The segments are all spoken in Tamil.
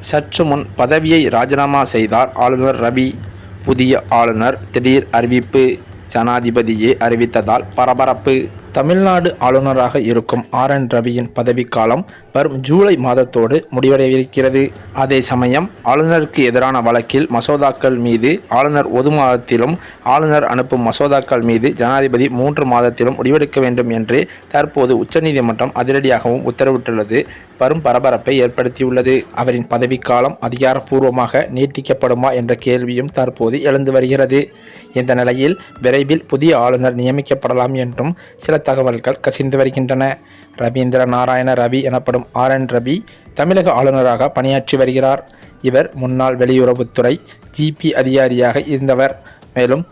சற்று முன் பதவியை ராஜினாமா செய்தார் ஆளுநர் ரவி. புதிய ஆளுநர் திடீர் அறிவிப்பு. ஜனாதிபதியே அறிவித்ததால் பரபரப்பு. தமிழ்நாடு ஆளுநராக இருக்கும் ரவியின் பதவிக்காலம் வரும் ஜூலை மாதத்தோடு முடிவடைவிருக்கிறது. அதே சமயம் ஆளுநருக்கு எதிரான வழக்கில் மசோதாக்கள் மீது ஆளுநர் 1 மாதத்திலும், ஆளுநர் அனுப்பும் மசோதாக்கள் மீது ஜனாதிபதி 3 மாதத்திலும் முடிவெடுக்க வேண்டும் என்று தற்போது உச்சநீதிமன்றம் அதிரடியாகவும் உத்தரவிட்டுள்ளது வரும் பரபரப்பை ஏற்படுத்தியுள்ளது. அவரின் பதவிக்காலம் அதிகாரப்பூர்வமாக நீட்டிக்கப்படுமா என்ற கேள்வியும் தற்போது எழுந்து வருகிறது. இந்த நிலையில் விரைவில் புதிய ஆளுநர் நியமிக்கப்படலாம் என்றும் சில தகவல்கள் கசிந்து வருகின்றன. ரவீந்திர நாராயண ரவி எனப்படும் ரவி தமிழக ஆளுநராக பணியாற்றி வருகிறார். இவர் முன்னாள் வெளியுறவுத்துறை ஜிபி அதிகாரியாக இருந்தவர். மேலும்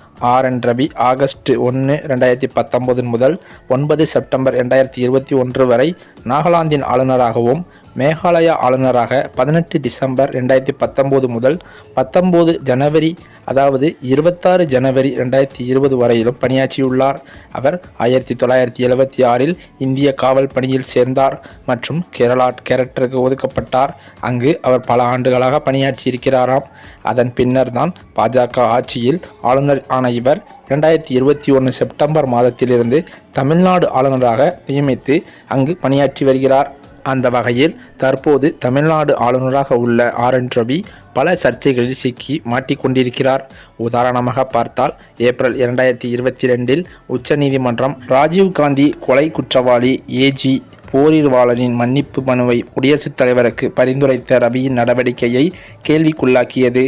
ரவி ஆகஸ்ட் 1, 2019 முதல் 9 செப்டம்பர் 2021 வரை நாகாலாந்தின் ஆளுநராகவும், மேகாலயா ஆளுநராக 18 டிசம்பர் 2019 முதல் 19 ஜனவரி அதாவது 26 ஜனவரி 2020 வரையிலும் பணியாற்றியுள்ளார். அவர் 1976இல் இந்திய காவல் பணியில் சேர்ந்தார் மற்றும் கேரளா கேரக்டருக்கு ஒதுக்கப்பட்டார். அங்கு அவர் பல ஆண்டுகளாக பணியாற்றியிருக்கிறாராம். அதன் பின்னர் தான் பாஜக ஆட்சியில் ஆளுநர் ஆன இவர் 2021 செப்டம்பர் மாதத்திலிருந்து தமிழ்நாடு ஆளுநராக நியமித்து அங்கு பணியாற்றி வருகிறார். அந்த வகையில் தற்போது தமிழ்நாடு ஆளுநராக உள்ள ரவி பல சர்ச்சைகளில் சிக்கி மாட்டிக்கொண்டிருக்கிறார். உதாரணமாக பார்த்தால் ஏப்ரல் 2022இல் உச்சநீதிமன்றம் ராஜீவ்காந்தி கொலை குற்றவாளி ஏஜி போரிர்வாளனின் மன்னிப்பு மனுவை குடியரசுத் தலைவருக்கு பரிந்துரைத்த ரவியின் நடவடிக்கையை கேள்விக்குள்ளாக்கியது.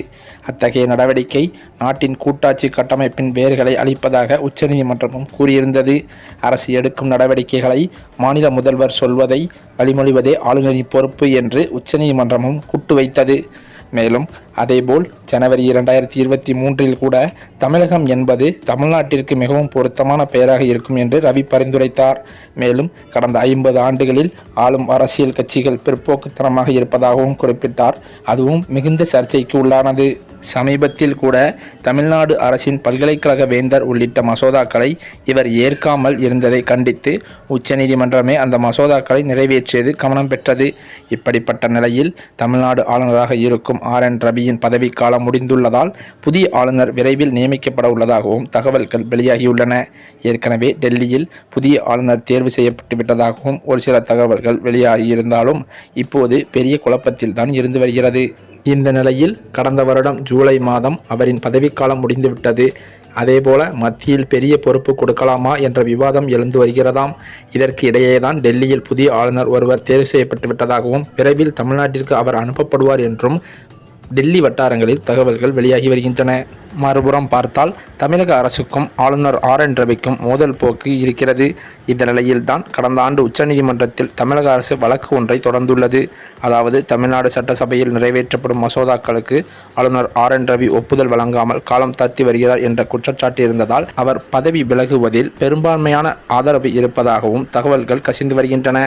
அத்தகைய நடவடிக்கை நாட்டின் கூட்டாட்சி கட்டமைப்பின் வேர்களை அளிப்பதாக உச்சநீதிமன்றமும் கூறியிருந்தது. அரசு எடுக்கும் நடவடிக்கைகளை மாநில முதல்வர் சொல்வதை வழிமொழிவதே ஆளுநரின் பொறுப்பு என்று உச்சநீதிமன்றமும் கூட்டு வைத்தது. மேலும் அதேபோல் ஜனவரி 2023இல் கூட தமிழகம் என்பது தமிழ்நாட்டிற்கு மிகவும் பொருத்தமான பெயராக இருக்கும் என்று ரவி பரிந்துரைத்தார். மேலும் கடந்த 50 ஆண்டுகளில் ஆளும் அரசியல் கட்சிகள் பிற்போக்குத்தனமாக இருப்பதாகவும் குறிப்பிட்டார். அதுவும் மிகுந்த சர்ச்சைக்கு உள்ளானது. சமீபத்தில் கூட தமிழ்நாடு அரசின் பல்கலைக்கழக வேந்தர் உள்ளிட்ட மசோதாக்களை இவர் ஏற்காமல் இருந்ததை கண்டித்து உச்சநீதிமன்றமே அந்த மசோதாக்களை நிறைவேற்றியது கவனம் பெற்றது. இப்படிப்பட்ட நிலையில் தமிழ்நாடு ஆளுநராக இருக்கும் ரவியின் பதவிக்காலம் முடிந்துள்ளதால் புதிய ஆளுநர் விரைவில் நியமிக்கப்பட உள்ளதாகவும் தகவல்கள் வெளியாகியுள்ளன. ஏற்கனவே டெல்லியில் புதிய ஆளுநர் தேர்வு செய்யப்பட்டு விட்டதாகவும் ஒரு சில தகவல்கள் வெளியாகியிருந்தாலும் இப்போது பெரிய குழப்பத்தில் தான் இருந்து வருகிறது. இந்த நிலையில் கடந்த வருடம் ஜூலை மாதம் அவரின் பதவிக்காலம் முடிந்துவிட்டது. அதேபோல மத்தியில் பெரிய பொறுப்பு கொடுக்கலாமா என்ற விவாதம் எழுந்து வருகிறதாம். இதற்கு இடையேதான் டெல்லியில் புதிய ஆளுநர் ஒருவர் தேர்வு செய்யப்பட்டு விட்டதாகவும் விரைவில் தமிழ்நாட்டிற்கு அவர் அனுப்பப்படுவார் என்றும் டெல்லி வட்டாரங்களில் தகவல்கள் வெளியாகி வருகின்றன. மறுபுறம் பார்த்தால் தமிழக அரசுக்கும் ஆளுநர் ரவிக்கும் மோதல் போக்கு இருக்கிறது. இந்த நிலையில்தான் கடந்த ஆண்டு உச்சநீதிமன்றத்தில் தமிழக அரசு வழக்கு ஒன்றை தொடர்ந்துள்ளது. அதாவது தமிழ்நாடு சட்டசபையில் நிறைவேற்றப்படும் மசோதாக்களுக்கு ஆளுநர் ரவி ஒப்புதல் வழங்காமல் காலம் தாழ்த்தி வருகிறார் என்ற குற்றச்சாட்டு இருந்ததால் அவர் பதவி விலகுவதில் பெரும்பான்மையான ஆதரவு இருப்பதாகவும் தகவல்கள் கசிந்து வருகின்றன.